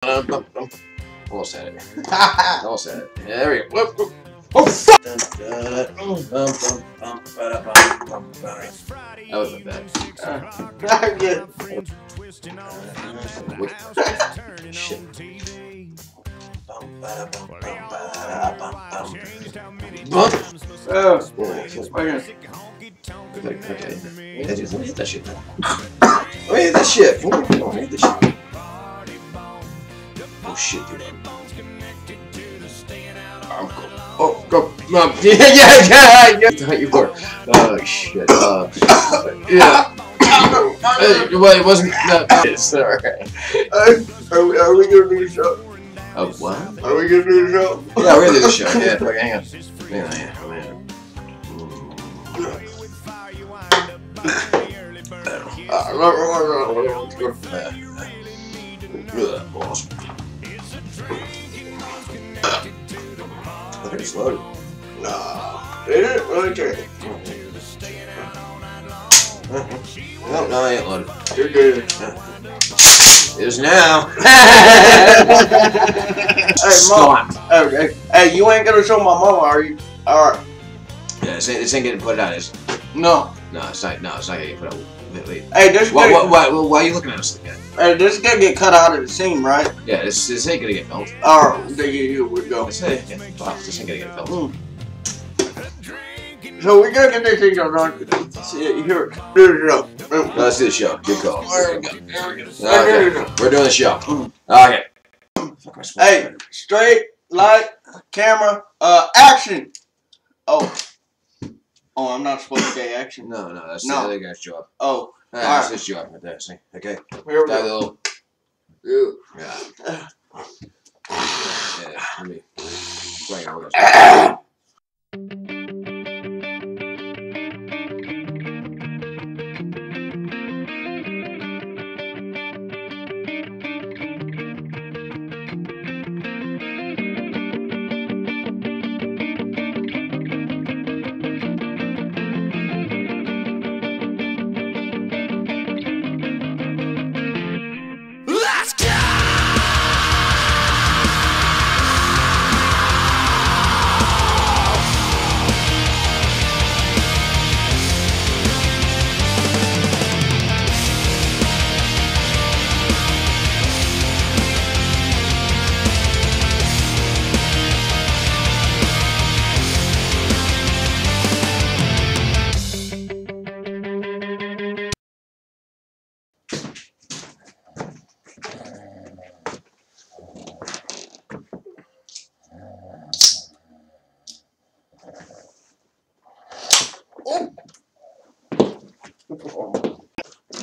Almost had it. Almost had it. Yeah, there we go. Whoop, whoop. Oh, fuck! That wasn't bad. Good. Shit. Okay. Let me hit that shit. Let me hit that shit. Let me hit that shit. Oh shit, dude. Oh, go. Yeah. I thought you were. Oh shit. Yeah. Well, it wasn't. It's alright. Are we gonna do the show? Oh, what? Are we gonna do the show? Yeah, we're gonna do the show. Yeah, fuck, hang on. Awesome. I think it's loaded. Nah. Did it? Really check it. No, I ain't loaded. You're good. It is now. Hey, Mom. Hey, you ain't gonna show my mama, are you? Alright. Yeah, this ain't getting put out, is it? No. No, it's not getting put out. Wait. Hey, this Why are you looking at us like that? Hey, this is gonna get cut out of the scene, right? Yeah, this ain't gonna get filmed. Alright, here we go. This ain't gonna get filmed. So we're gonna get this thing done. Here, do the show. Let's do the show. Good call. There we go. Okay, we're doing the show. Okay. Hey, straight, light, camera, action. Oh, I'm not supposed to say action. No, that's the other guy's job. Oh, that's his job right there. See? Okay. Here we go. Yeah. Let me bring all this.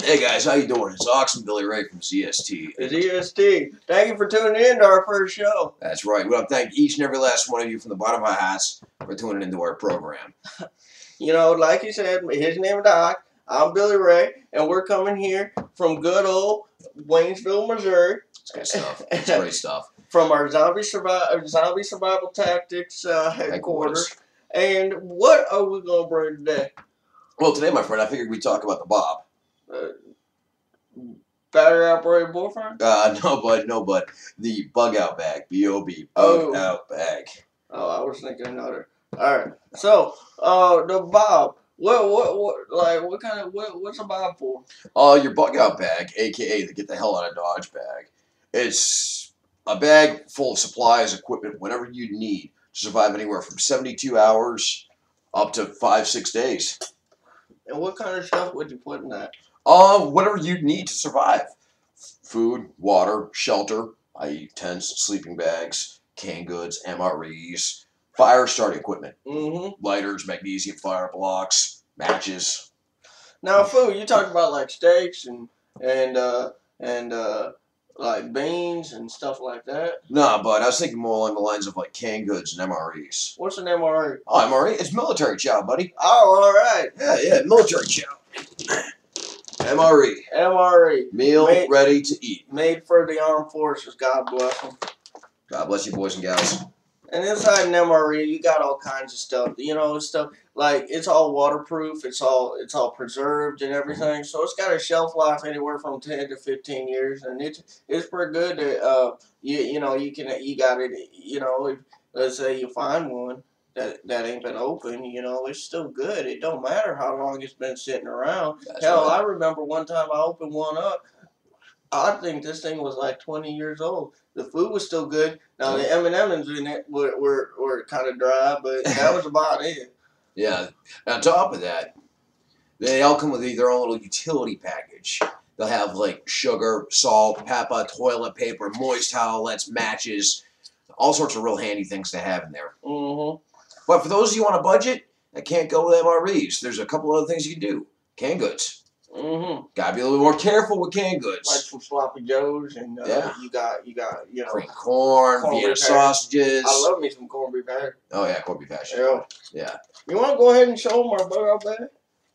Hey guys, how you doing? It's Ox and Billy Ray from Z.S.T. Z.S.T. Thank you for tuning in to our first show. That's right. We want to thank each and every last one of you from the bottom of our hearts for tuning into our program. You know, like you said, his name is Doc. I'm Billy Ray, and we're coming here from good old Waynesville, Missouri. It's good stuff. It's great stuff. From our zombie survival tactics headquarters. And what are we going to bring today? Well, today, my friend, I figured we'd talk about the Bob. Battery operated bullfrog? No, bud. The bug out bag. B-O-B. Bug out bag. Oh, I was thinking another. Alright. So, the Bob. What's a Bob for? Your bug out bag, aka the get the hell out of Dodge bag. It's a bag full of supplies, equipment, whatever you need to survive anywhere from 72 hours up to 5-6 days. And what kind of stuff would you put in that? Whatever you need to survive. Food, water, shelter, i.e. tents, sleeping bags, canned goods, MREs, fire starting equipment, lighters, magnesium fire blocks, matches. Now, food, you talk about like steaks and like beans and stuff like that. Nah, but I was thinking more along the lines of like canned goods and MREs. What's an MRE? Oh, MRE? It's military chow, buddy. Oh, all right. Yeah, military chow. MRE. MRE. Meal ready to eat. Made for the armed forces. God bless them. God bless you, boys and gals. And inside an MRE, you got all kinds of stuff. You know, stuff like it's all waterproof. It's all preserved and everything. So it's got a shelf life anywhere from 10 to 15 years, and it's pretty good. You know you got it. You know, if, let's say you find one that ain't been open. You know, it's still good. It don't matter how long it's been sitting around. That's Hell, right. I remember one time I opened one up. I think this thing was like 20 years old. The food was still good. Now the M&Ms in it were kind of dry, but that was about it. Yeah. On top of that, they all come with their own little utility package. They'll have like sugar, salt, pepper, toilet paper, moist towelettes, matches, all sorts of real handy things to have in there. Mm-hmm. But for those of you on a budget that can't go with MREs, there's a couple other things you can do. Canned goods. Mm-hmm. Gotta be a little more careful with canned goods. Like some sloppy joes, and Yeah. you got you know Cream corn, Vienna sausages. I love me some corned beef hash. Oh yeah, corned beef hash. Yeah. You want to go ahead and show them our bug out bag?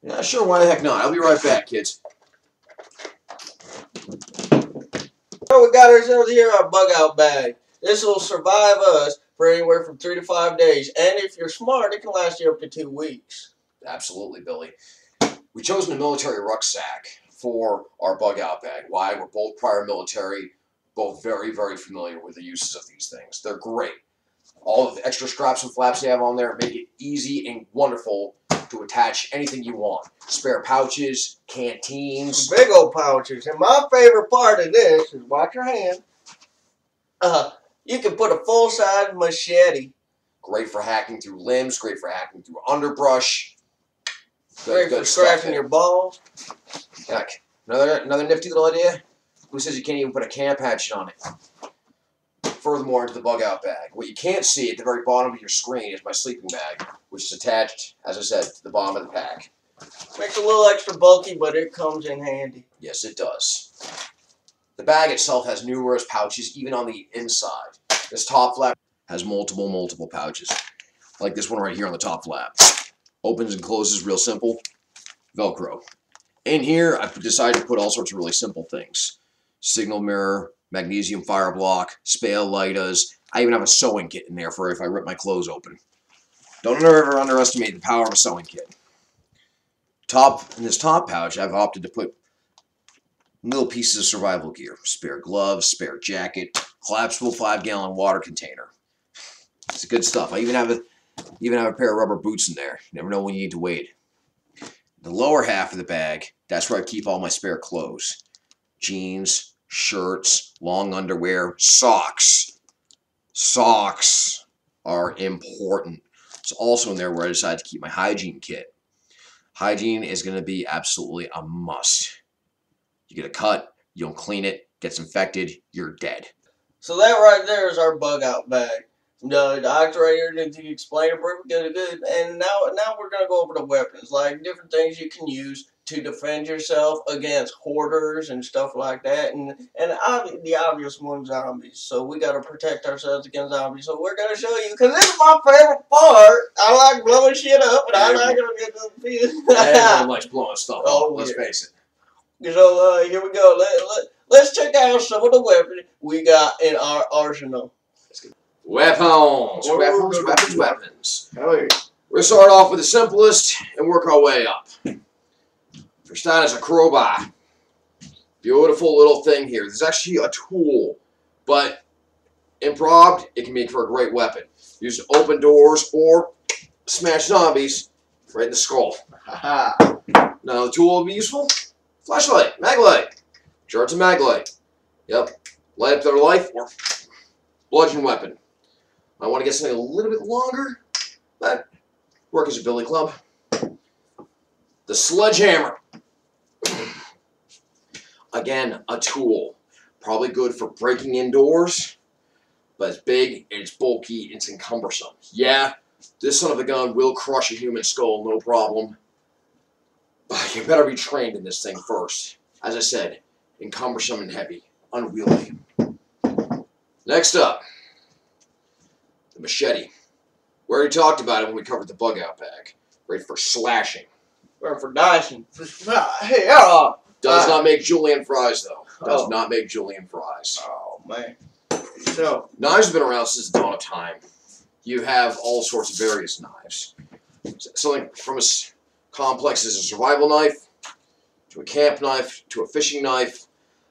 Yeah, sure. Why the heck not? I'll be right back, kids. So we got ourselves here our bug out bag. This will survive us for anywhere from 3 to 5 days, and if you're smart, it can last you up to 2 weeks. Absolutely, Billy. We chose a military rucksack for our bug out bag. Why? We're both prior military, both very, very familiar with the uses of these things. They're great. All of the extra straps and flaps they have on there make it easy and wonderful to attach anything you want. Spare pouches, canteens. Big old pouches. And my favorite part of this is, watch your hand. You can put a full-size machete. Great for hacking through limbs, great for hacking through underbrush. Great for scratching your balls. Heck, another nifty little idea. Who says you can't even put a camp hatchet on it? Furthermore, into the bug out bag. What you can't see at the very bottom of your screen is my sleeping bag, which is attached, as I said, to the bottom of the pack. Makes it a little extra bulky, but it comes in handy. Yes, it does. The bag itself has numerous pouches, even on the inside. This top flap has multiple pouches, like this one right here on the top flap. Opens and closes real simple. Velcro. In here, I decided to put all sorts of really simple things. Signal mirror, magnesium fire block, spale lighters. I even have a sewing kit in there for if I rip my clothes open. Don't ever underestimate the power of a sewing kit. In this top pouch, I've opted to put little pieces of survival gear. Spare gloves, spare jacket, collapsible 5-gallon water container. It's good stuff. I even have a pair of rubber boots in there. You never know when you need to wade. The lower half of the bag, that's where I keep all my spare clothes. Jeans, shirts, long underwear, socks. Socks are important. It's also in there where I decided to keep my hygiene kit. Hygiene is going to be absolutely a must. You get a cut, you don't clean it, gets infected, you're dead. So that right there is our bug out bag. The doctor right here did explain it pretty good. And now we're going to go over the weapons, like different things you can use to defend yourself against hoarders and stuff like that. And the obvious one, zombies. So we got to protect ourselves against zombies. So we're going to show you, because this is my favorite part. I like blowing shit up, and I'm not going to get the feel. Everyone likes blowing stuff up, let's face it. So here we go. Let's check out some of the weapons we got in our arsenal. Weapons. Oh, Weapons. Hell yeah. We're going to start off with the simplest and work our way up. First down is a crowbar. Beautiful little thing here. This is actually a tool, but improv, it can make for a great weapon. Used to open doors or smash zombies right in the skull. Now the tool will be useful. Flashlight, mag light. Sure, it's a mag light. Yep. Light up their life or bludgeon weapon. I want to get something a little bit longer, but work as a billy club. The sledgehammer. Again, a tool. Probably good for breaking indoors, but it's big, it's bulky, it's encumbersome. Yeah, this son of a gun will crush a human skull, no problem. But you better be trained in this thing first. As I said, encumbersome and heavy, unwieldy. Next up, the machete. We already talked about it when we covered the bug out bag. Great for slashing. Or for dicing. Hey, Does not make julienne fries, though. Does not make julienne fries. Oh, man. So, knives have been around since the dawn of time. you have all sorts of various knives. Something from as complex as a survival knife, to a camp knife, to a fishing knife.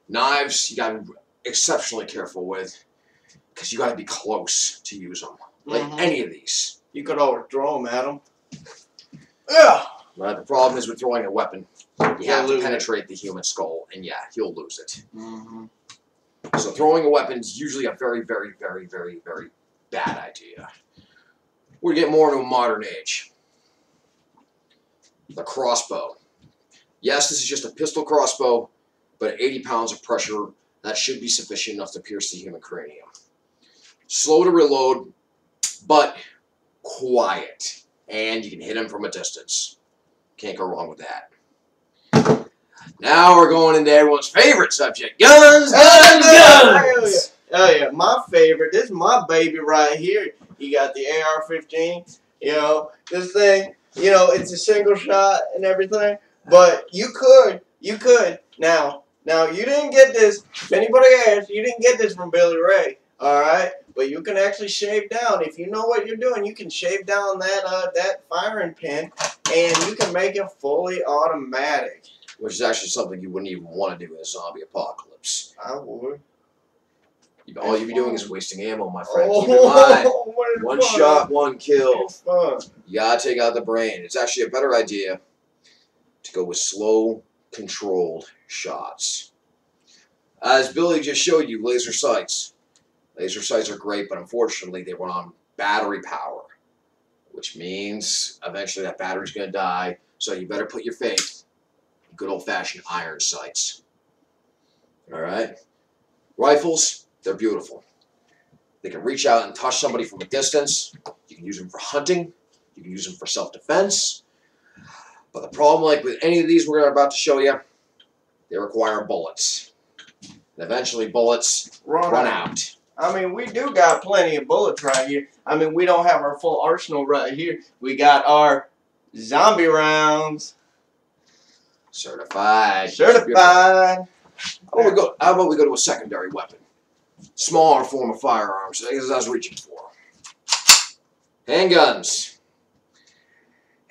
Knives you gotta be exceptionally careful with, because you gotta be close to use them. Like any of these. You could always throw them at them. Yeah. But the problem is with throwing a weapon, you have to penetrate the human skull, and yeah, you'll lose it. So throwing a weapon is usually a very, very, very, very, very bad idea. We get more into a modern age. The crossbow. Yes, this is just a pistol crossbow, but at 80 pounds of pressure, that should be sufficient enough to pierce the human cranium. Slow to reload, but quiet. And you can hit him from a distance. Can't go wrong with that. Now we're going into everyone's favorite subject. Guns, guns, guns! Oh yeah, my favorite. This is my baby right here. You got the AR-15. You know, this thing, you know, it's a single shot and everything. But you could. Now, you didn't get this. If anybody asks, you didn't get this from Billy Ray. Alright? But you can actually shave down. If you know what you're doing, you can shave down that firing pin, and you can make it fully automatic. Which is actually something you wouldn't even want to do in a zombie apocalypse. I would. All you'd be doing is wasting ammo, my friend. Keep in mind, one shot, one kill. You gotta take out the brain. It's actually a better idea to go with slow, controlled shots. As Billy just showed you, laser sights. Laser sights are great, but unfortunately they run on battery power, which means eventually that battery's going to die, so you better put your faith in good old-fashioned iron sights. Alright? Rifles, they're beautiful. They can reach out and touch somebody from a distance. You can use them for hunting. You can use them for self-defense. But the problem, like with any of these we're about to show you, they require bullets. And eventually bullets run out. I mean, we do got plenty of bullets right here. I mean, we don't have our full arsenal right here. We got our zombie rounds. Certified. Certified. How about we go to a secondary weapon? Smaller form of firearms. As I was reaching for. Handguns.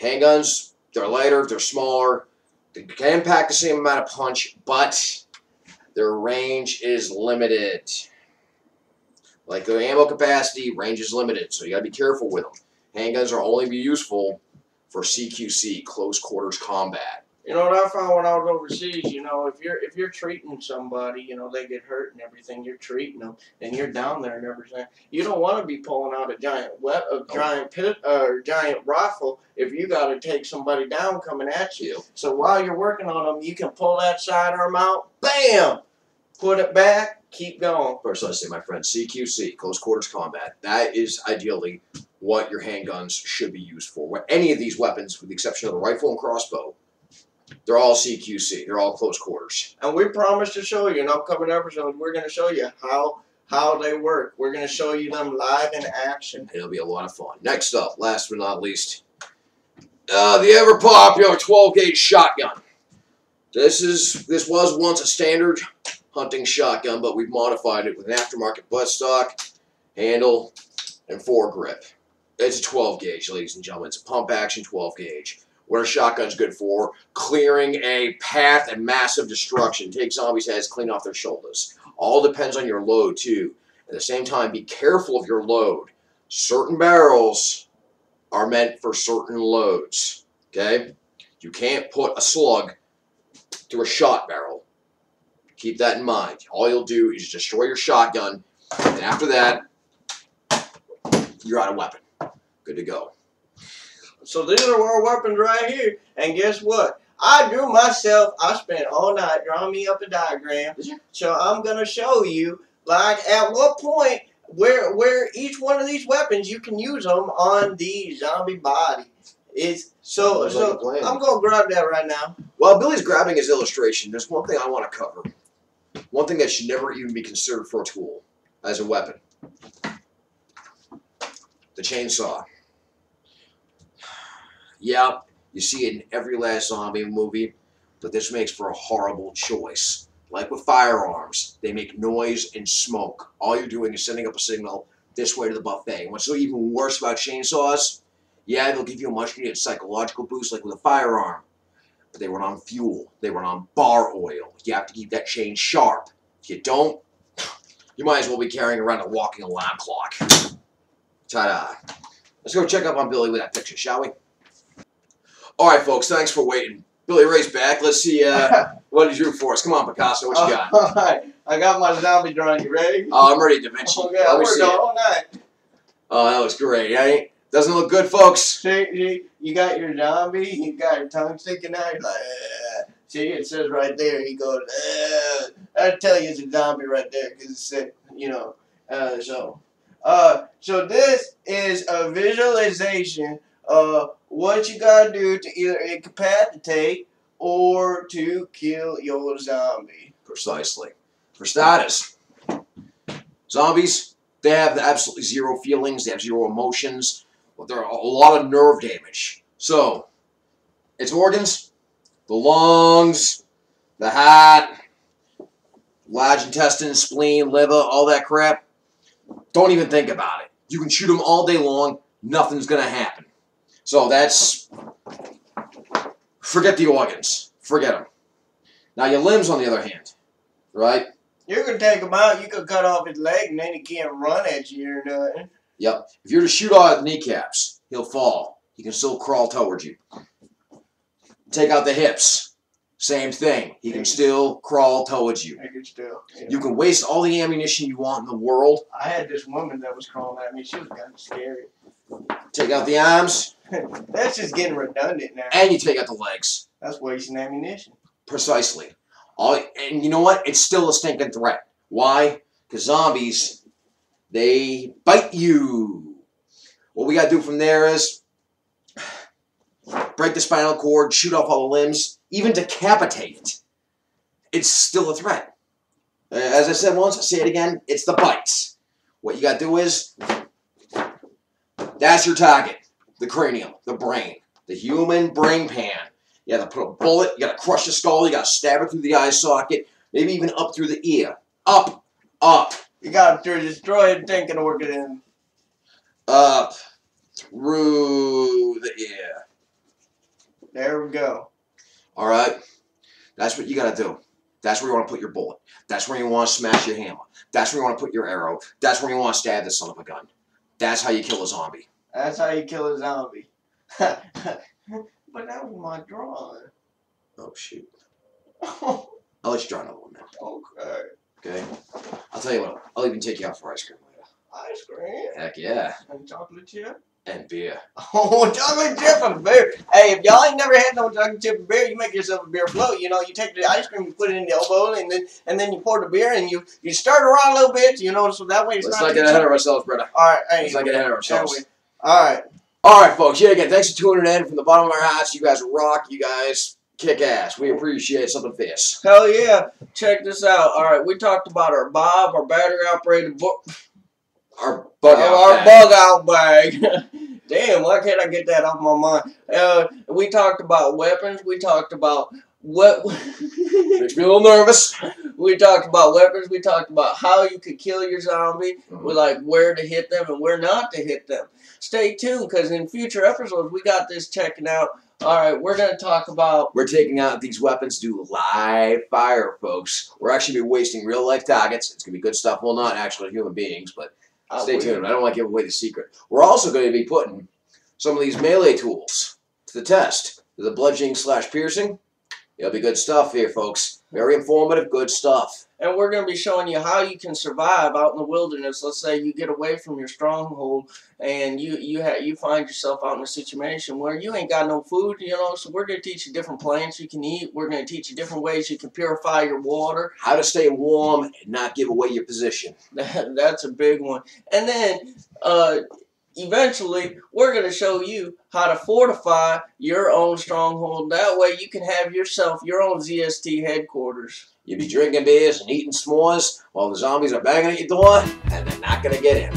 Handguns, they're lighter, they're smaller. They can pack the same amount of punch, but their range is limited. Like the ammo capacity, range is limited, so you gotta be careful with them. Handguns are only be useful for CQC, close quarters combat. You know what I found when I was overseas? You know, if you're treating somebody, you know, they get hurt and everything, you're treating them, and you're down there and everything. You don't want to be pulling out a giant giant rifle if you got to take somebody down coming at you. So while you're working on them, you can pull that sidearm out, bam, put it back. Keep going. First, let's say, my friend, CQC, close quarters combat. That is ideally what your handguns should be used for. Any of these weapons, with the exception of the rifle and crossbow, they're all CQC. They're all close quarters. And we promise to show you in upcoming episodes. We're going to show you how they work. We're going to show you them live in action. It'll be a lot of fun. Next up, last but not least, the ever popular 12-gauge shotgun. This was once a standard hunting shotgun, but we've modified it with an aftermarket buttstock, handle, and foregrip. It's a 12-gauge, ladies and gentlemen. It's a pump-action 12-gauge. What a shotgun's good for? Clearing a path and massive destruction. Take zombies' heads, clean off their shoulders. All depends on your load, too. At the same time, be careful of your load. Certain barrels are meant for certain loads. Okay? You can't put a slug through a shot barrel. Keep that in mind. All you'll do is destroy your shotgun, and after that, you're out of weapon. Good to go. So these are our weapons right here, and guess what? I drew myself. I spent all night drawing me up a diagram. So I'm gonna show you, like, at what point where each one of these weapons you can use them on the zombie body. So I'm gonna grab that right now. While Billy's grabbing his illustration, there's one thing I want to cover. One thing that should never even be considered for a tool as a weapon. The chainsaw. Yeah, you see it in every last zombie movie, but this makes for a horrible choice. Like with firearms, they make noise and smoke. All you're doing is sending up a signal this way to the buffet. And what's so even worse about chainsaws, yeah, they'll give you a much needed psychological boost like with a firearm, but they run on fuel. They run on bar oil. You have to keep that chain sharp. If you don't, you might as well be carrying around a walking alarm clock. Ta-da. Let's go check up on Billy with that picture, shall we? All right, folks, thanks for waiting. Billy Ray's back. Let's see what he drew for us. Come on, Picasso, what you got? All right, I got my zombie drawing. You ready? Oh, I'm ready, Da Vinci. Okay, I worked all night. Oh, that was great, eh? Doesn't look good, folks. See, you got your zombie, you got your tongue sticking out, you're like, see, it says right there, he goes, I tell you it's a zombie right there, because it said, you know, so this is a visualization of what you gotta do to either incapacitate or to kill your zombie. Precisely. For starters, zombies, they have absolutely zero feelings, they have zero emotions. Well, there are a lot of nerve damage. So, its organs, the lungs, the heart, large intestine, spleen, liver, all that crap, don't even think about it. You can shoot them all day long, nothing's going to happen. So that's, forget the organs. Forget them. Now your limbs, on the other hand, right? You can take him out, you can cut off his leg, and then he can't run at you or nothing. Yep. If you're to shoot out his kneecaps, he'll fall. He can still crawl towards you. Take out the hips. Same thing. He can still crawl towards you. I can still. Yeah. You can waste all the ammunition you want in the world. I had this woman that was crawling at me. She was kind of scary. Take out the arms. That's just getting redundant now. And you take out the legs. That's wasting ammunition. Precisely. And you know what? It's still a stinking threat. Why? Because zombies, they bite you. What we got to do from there is break the spinal cord, shoot off all the limbs, even decapitate it. It's still a threat. As I said once, I'll say it again, it's the bites. What you got to do is, that's your target. The cranium, the brain, the human brain pan. You got to put a bullet, you got to crush the skull, you got to stab it through the eye socket, maybe even up through the ear. Up, up. You got to destroy the thinking organ. Up through the ear. There we go. All right? That's what you got to do. That's where you want to put your bullet. That's where you want to smash your hammer. That's where you want to put your arrow. That's where you want to stab this son of a gun. That's how you kill a zombie. That's how you kill a zombie. But that was my drawing. Oh, shoot. I'll let you draw another one, man. Okay. Okay? I'll tell you what. I'll even take you out for ice cream later. Ice cream? Heck yeah. And chocolate chip? And beer. Oh, chocolate chip and beer. Hey, if y'all ain't never had no chocolate chip and beer, you make yourself a beer float. You know, you take the ice cream, you put it in the elbow, and then you pour the beer, and you stir it around a little bit, you know, so that way it's Let's not get ahead of ourselves, brother. All right. Hey, Let's not get ahead of ourselves. Anyway. All right. All right, folks. Yeah, again, thanks for tuning in from the bottom of our hearts. You guys rock. You guys kick ass. We appreciate something fierce. Hell yeah. Check this out. All right, we talked about our Bob, our battery operated Our bug out bag. Damn, why can't I get that off my mind? We talked about weapons. We talked about what makes me a little nervous. We talked about weapons. We talked about how you could kill your zombie. We like where to hit them and where not to hit them. Stay tuned, because in future episodes we got this checking out. All right, we're gonna talk about. We're taking out these weapons to live fire, folks. We're actually be wasting real life targets. It's gonna be good stuff. Well, not actually human beings, but stay tuned. I don't want to give away the secret. We're also going to be putting some of these melee tools to the test. The bludgeoning / piercing. It'll be good stuff here, folks. Very informative, good stuff. And we're going to be showing you how you can survive out in the wilderness. Let's say you get away from your stronghold and you find yourself out in a situation where you ain't got no food, you know. So we're going to teach you different plants you can eat. We're going to teach you different ways you can purify your water. How to stay warm and not give away your position. That's a big one. And then eventually, we're going to show you how to fortify your own stronghold. That way you can have yourself your own ZST headquarters. You'll be drinking beers and eating s'mores while the zombies are banging at your door, and they're not going to get in.